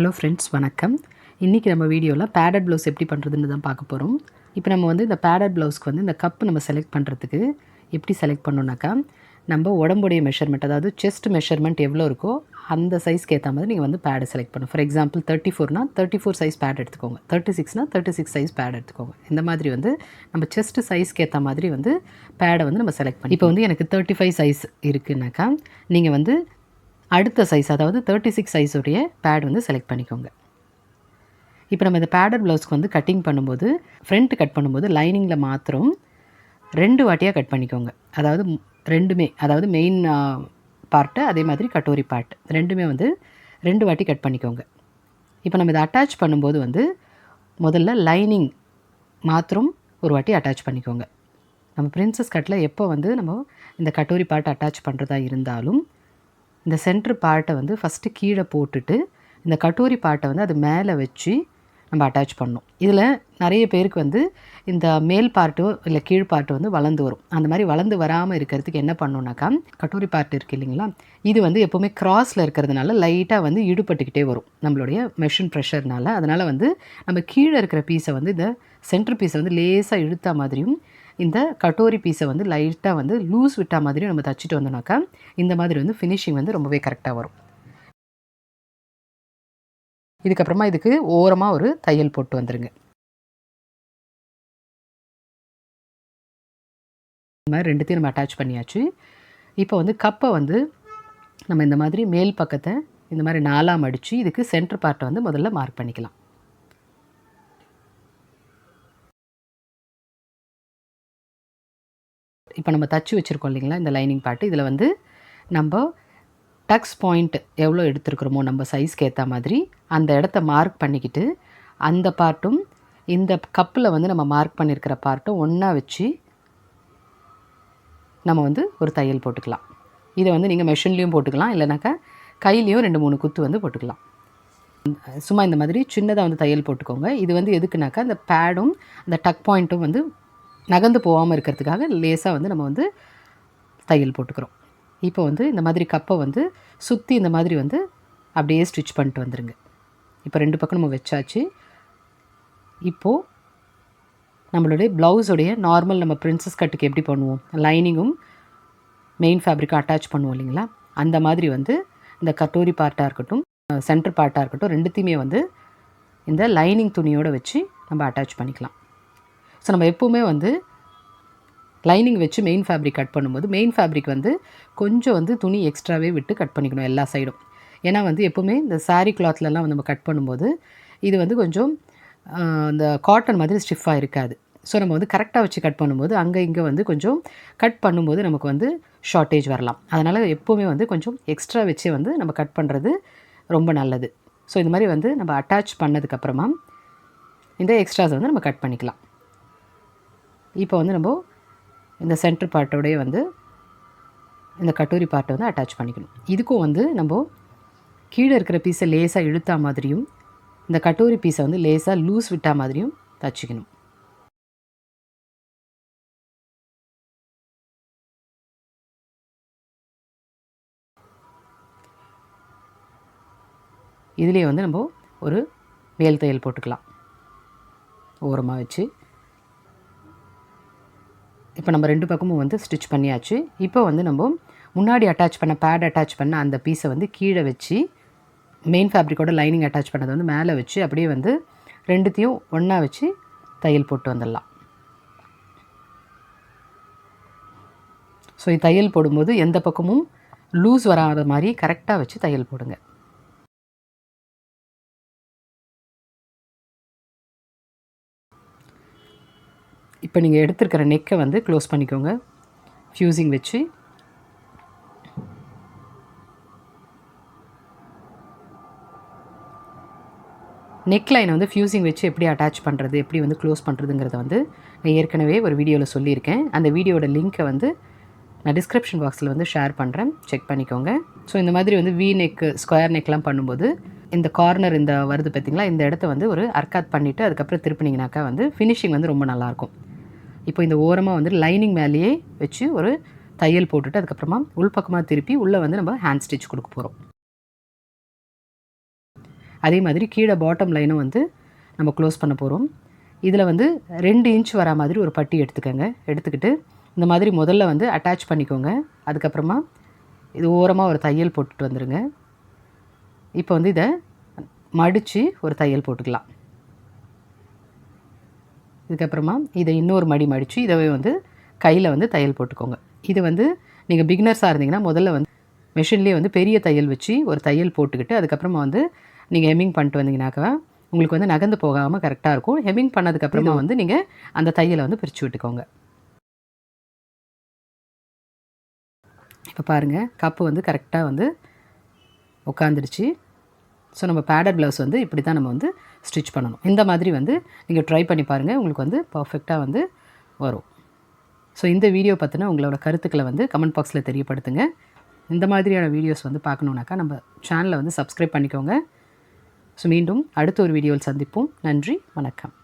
Hello friends, வணக்கம். இன்றைக்கி நம்ம வீடியோவில் பேடட் ப்ளவுஸ் எப்படி பண்ணுறதுன்னு தான் பார்க்க போகிறோம். இப்போ நம்ம வந்து இந்த பேடட் ப்ளவுஸ்க்கு வந்து இந்த கப்பு நம்ம செலக்ட் பண்ணுறதுக்கு எப்படி செலக்ட் பண்ணோன்னாக்கா, நம்ம உடம்புடைய மெஷர்மெண்ட், அதாவது செஸ்ட் மெஷர்மெண்ட் எவ்வளோ இருக்கோ அந்த சைஸ்க்கு ஏற்ற மாதிரி நீங்கள் வந்து பேடை செலக்ட் பண்ணணும். ஃபார் எக்ஸாம்பிள் 34னா 34 சைஸ் பேட் எடுத்துக்கோங்க, 36னா 36 சைஸ் பேட் எடுத்துக்கோங்க. இந்த மாதிரி வந்து நம்ம செஸ்ட் சைஸ்க்கு ஏற்ற மாதிரி வந்து பேடை வந்து நம்ம செலக்ட் பண்ணி, இப்போ வந்து எனக்கு 35 சைஸ் இருக்குன்னாக்கா நீங்கள் வந்து அடுத்த சைஸ், அதாவது 36 சைஸுடைய பேட் வந்து செலக்ட் பண்ணிக்கோங்க. இப்போ நம்ம இந்த பேடட் ப்ளவுஸ்க்கு வந்து கட்டிங் பண்ணும்போது, ஃப்ரண்ட் கட் பண்ணும்போது லைனிங்கில் மாத்திரம் 2 வாட்டியாக கட் பண்ணிக்கோங்க. அதாவது ரெண்டுமே, அதாவது மெயின் பார்ட்டு அதே மாதிரி கட்டோரி பார்ட் ரெண்டுமே வந்து 2 வாட்டி கட் பண்ணிக்கோங்க. இப்போ நம்ம இதை அட்டாச் பண்ணும்போது வந்து முதல்ல லைனிங் மாத்திரம் ஒரு வாட்டி அட்டாச் பண்ணிக்கோங்க. நம்ம பிரின்சஸ் கட்டில் எப்போ வந்து நம்ம இந்த கட்டோரி பார்ட் அட்டாச் பண்ணுறதா இருந்தாலும் இந்த சென்ட்ரு பார்ட்டை வந்து ஃபஸ்ட்டு கீழே போட்டுட்டு இந்த கட்டோரி பார்ட்டை வந்து அது மேலே வச்சு நம்ம அட்டாச் பண்ணணும். இதில் நிறைய பேருக்கு வந்து இந்த மேல் பார்ட்டோ இல்லை கீழ் பார்ட்டு வந்து வளர்ந்து வரும். அந்த மாதிரி வளர்ந்து வராமல் இருக்கிறதுக்கு என்ன பண்ணணுன்னாக்கா, கட்டோரி பார்ட் இருக்குது இல்லைங்களா, இது வந்து எப்போவுமே கிராஸில் இருக்கிறதுனால லைட்டாக வந்து இடுபட்டுக்கிட்டே வரும் நம்மளுடைய மெஷின் ப்ரெஷர்னால். அதனால் வந்து நம்ம கீழே இருக்கிற பீஸை வந்து இந்த சென்ட்ரு பீஸை வந்து லேசாக இழுத்தா மாதிரியும் இந்த கட்டோரி பீஸை வந்து லைட்டாக வந்து லூஸ் விட்டா மாதிரியும் நம்ம தச்சுட்டு வந்தோம்னாக்கா இந்த மாதிரி வந்து ஃபினிஷிங் வந்து ரொம்பவே கரெக்டாக வரும். இதுக்கப்புறமா இதுக்கு ஓரமாக ஒரு தையல் போட்டு வந்துடுங்க. இந்த மாதிரி ரெண்டுத்தையும் நம்ம அட்டாச் பண்ணியாச்சு. இப்போ வந்து கப்பை வந்து நம்ம இந்த மாதிரி மேல் பக்கத்தை இந்த மாதிரி 4ஆக மடித்து இதுக்கு சென்டர் பார்ட்டை வந்து முதல்ல மார்க் பண்ணிக்கலாம். இப்போ நம்ம தச்சு வச்சுருக்கோம் இல்லைங்களா இந்த லைனிங் பார்ட்டு, இதில் வந்து நம்ம டக்ஸ் பாயிண்ட் எவ்வளோ எடுத்துருக்குறோமோ நம்ம சைஸ்க்கு ஏற்ற மாதிரி அந்த இடத்த மார்க் பண்ணிக்கிட்டு அந்த பார்ட்டும் இந்த கப்பில் வந்து நம்ம மார்க் பண்ணியிருக்கிற பார்ட்டும் ஒன்றா வச்சு நம்ம வந்து ஒரு தையல் போட்டுக்கலாம். இதை வந்து நீங்கள் மெஷின்லேயும் போட்டுக்கலாம், இல்லைனாக்கா கையிலையும் 2-3 குத்து வந்து போட்டுக்கலாம். சும்மா இந்த மாதிரி சின்னதாக வந்து தையல் போட்டுக்கோங்க. இது வந்து எதுக்குனாக்கா அந்த பேடும் அந்த டக் பாயிண்ட்டும் வந்து நகர்ந்து போகாமல் இருக்கிறதுக்காக லேசாக வந்து நம்ம வந்து தையல் போட்டுக்கிறோம். இப்போ வந்து இந்த மாதிரி கப்பை வந்து சுற்றி இந்த மாதிரி வந்து அப்படியே ஸ்டிச் பண்ணிட்டு வந்துடுங்க. இப்போ 2 பக்கம் நம்ம வச்சாச்சு. இப்போது நம்மளுடைய ப்ளவுஸுடைய நார்மல் நம்ம பிரின்சஸ் கட்டுக்கு எப்படி பண்ணுவோம், லைனிங்கும் மெயின் ஃபேப்ரிக்கும் அட்டாச் பண்ணுவோம் இல்லைங்களா, அந்த மாதிரி வந்து இந்த கட்டோரி பார்ட்டாக இருக்கட்டும் சென்டர் பார்ட்டாக இருக்கட்டும் ரெண்டுத்தையுமே வந்து இந்த லைனிங் துணியோடு வச்சு நம்ம அட்டாச் பண்ணிக்கலாம். ஸோ நம்ம எப்போவுமே வந்து லைனிங் வச்சு மெயின் ஃபேப்ரிக் கட் பண்ணும்போது மெயின் ஃபேப்ரிக் வந்து கொஞ்சம் வந்து துணி எக்ஸ்ட்ராவே விட்டு கட் பண்ணிக்கணும் எல்லா சைடும். ஏன்னா வந்து எப்போவுமே இந்த சாரீ கிளாத்லலாம் வந்து நம்ம கட் பண்ணும்போது இது வந்து கொஞ்சம் இந்த காட்டன் மாதிரி ஸ்டிஃபாக இருக்காது. ஸோ நம்ம வந்து கரெக்டாக வச்சு கட் பண்ணும்போது அங்கே இங்கே வந்து கொஞ்சம் கட் பண்ணும்போது நமக்கு வந்து ஷார்ட்டேஜ் வரலாம். அதனால் எப்போவுமே வந்து கொஞ்சம் எக்ஸ்ட்ரா வச்சே வந்து நம்ம கட் பண்ணுறது ரொம்ப நல்லது. ஸோ இந்த மாதிரி வந்து நம்ம அட்டாச் பண்ணதுக்கப்புறமா இந்த எக்ஸ்ட்ராஸ் வந்து நம்ம கட் பண்ணிக்கலாம். இப்போ வந்து நம்ம இந்த சென்டர் பார்ட்டோடைய வந்து இந்த கட்டோரி பார்ட்டை வந்து அட்டாச் பண்ணிக்கணும். இதுக்கும் வந்து நம்ம கீழே இருக்கிற பீஸை லேசாக இழுத்தா மாதிரியும் இந்த கட்டோரி பீஸை வந்து லேசாக லூஸ் விட்டா மாதிரியும் தச்சுக்கணும். இதுலேயே வந்து நம்ம ஒரு மேல் தையல் போட்டுக்கலாம் ஓரமாக வச்சு. இப்போ நம்ம 2 பக்கமும் வந்து ஸ்டிச் பண்ணியாச்சு. இப்போ வந்து நம்ம முன்னாடி அட்டாச் பண்ண பேட் அட்டாச் பண்ண அந்த பீஸை வந்து கீழே வச்சு மெயின் ஃபேப்ரிக்கோட லைனிங் அட்டாச் பண்ணதை வந்து மேலே வச்சு அப்படியே வந்து ரெண்டுத்தையும் ஒன்றா வச்சு தையல் போட்டு வந்துடலாம். ஸோ இது தையல் போடும்போது எந்த பக்கமும் லூஸ் வராத மாதிரி கரெக்டாக வச்சு தையல் போடுங்க. இப்போ நீங்கள் எடுத்துருக்கிற நெக்கை வந்து க்ளோஸ் பண்ணிக்கோங்க ஃப்யூசிங் வச்சு. நெக் லைனை வந்து ஃப்யூசிங் வச்சு எப்படி அட்டாச் பண்ணுறது, எப்படி வந்து க்ளோஸ் பண்ணுறதுங்கிறத வந்து நான் ஏற்கனவே ஒரு வீடியோவில் சொல்லியிருக்கேன். அந்த வீடியோட லிங்க்கை வந்து நான் டிஸ்கிரிப்ஷன் பாக்ஸில் வந்து ஷேர் பண்ணுறேன், செக் பண்ணிக்கோங்க. ஸோ இந்த மாதிரி வந்து வி நெக்கு ஸ்கொயர் நெக்லாம் பண்ணும்போது இந்த கார்னர் இந்த வருது பார்த்திங்களா, இந்த இடத்த வந்து ஒரு அர்க்காத் பண்ணிவிட்டு அதுக்கப்புறம் திருப்பினீங்கனாக்கா வந்து ஃபினிஷிங் வந்து ரொம்ப நல்லாயிருக்கும். இப்போ இந்த ஓரமாக வந்து லைனிங் மேலேயே வச்சு ஒரு தையல் போட்டுட்டு அதுக்கப்புறமா உள்பக்கமாக திருப்பி உள்ளே வந்து நம்ம ஹேண்ட் ஸ்டிச் கொடுக்க போகிறோம். அதே மாதிரி கீழே பாட்டம் லைனும் வந்து நம்ம க்ளோஸ் பண்ண போகிறோம். இதில் வந்து 2 இன்ச் வரா மாதிரி ஒரு பட்டி எடுத்துக்கோங்க. எடுத்துக்கிட்டு இந்த மாதிரி முதல்ல வந்து அட்டாச் பண்ணிக்கோங்க. அதுக்கப்புறமா இது ஓரமாக ஒரு தையல் போட்டுட்டு வந்துடுங்க. இப்போ வந்து இதை மடித்து ஒரு தையல் போட்டுக்கலாம். இதுக்கப்புறமா இதை இன்னொரு மடித்து இதை வந்து கையில் வந்து தையல் போட்டுக்கோங்க. இது வந்து நீங்கள் பிகினர்ஸாக இருந்தீங்கன்னா முதல்ல வந்து மெஷின்லேயே வந்து பெரிய தையல் வச்சு ஒரு தையல் போட்டுக்கிட்டு அதுக்கப்புறமா வந்து நீங்கள் ஹெம்மிங் பண்ணிட்டு வந்தீங்கன்னாக்கா உங்களுக்கு வந்து நகர்ந்து போகாமல் கரெக்டாக இருக்கும். ஹெம்மிங் பண்ணதுக்கப்புறமா வந்து நீங்கள் அந்த தையலை வந்து பிரித்து விட்டுக்கோங்க. இப்போ பாருங்கள், கப்பு வந்து கரெக்டாக வந்து உட்காந்துடுச்சு. ஸோ நம்ம பேடட் ப்ளவுஸ் வந்து இப்படி தான் நம்ம வந்து ஸ்டிச் பண்ணணும். இந்த மாதிரி வந்து நீங்கள் ட்ரை பண்ணி பாருங்கள், உங்களுக்கு வந்து பர்ஃபெக்டாக வந்து வரும். ஸோ இந்த வீடியோ பற்றின உங்களோட கருத்துக்களை வந்து கமெண்ட் பாக்ஸில் தெரியப்படுத்துங்க. இந்த மாதிரியான வீடியோஸ் வந்து பார்க்கணுன்னாக்கா நம்ம சேனலை வந்து சப்ஸ்கிரைப் பண்ணிக்கோங்க. ஸோ மீண்டும் அடுத்த ஒரு வீடியோவில் சந்திப்போம். நன்றி, வணக்கம்.